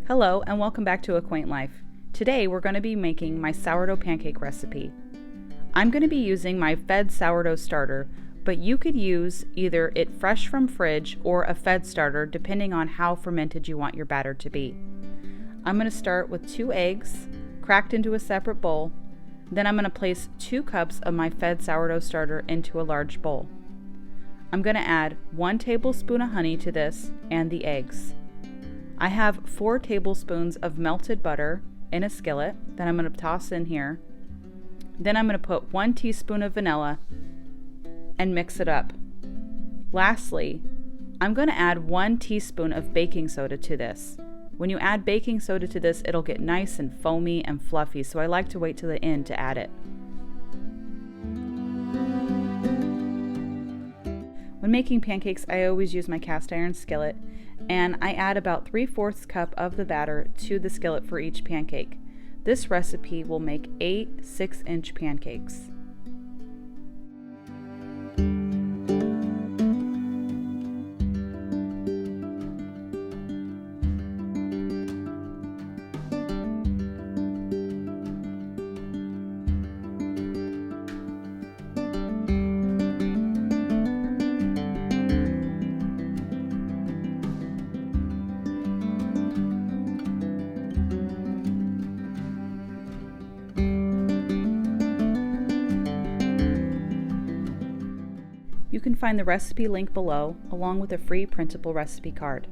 Hello and welcome back to A Quaint Life. Today we're going to be making my sourdough pancake recipe. I'm going to be using my Fed sourdough starter, but you could use either it fresh from fridge or a Fed starter depending on how fermented you want your batter to be. I'm going to start with 2 eggs cracked into a separate bowl. Then I'm going to place 2 cups of my Fed sourdough starter into a large bowl. I'm going to add 1 tablespoon of honey to this and the eggs. I have 4 tablespoons of melted butter in a skillet that I'm going to toss in here. Then I'm going to put 1 teaspoon of vanilla and mix it up. Lastly, I'm going to add 1 teaspoon of baking soda to this. When you add baking soda to this, it'll get nice and foamy and fluffy, so I like to wait till the end to add it. When making pancakes, I always use my cast iron skillet, and I add about 3/4 cup of the batter to the skillet for each pancake. This recipe will make 8 6-inch pancakes. You can find the recipe link below, along with a free printable recipe card.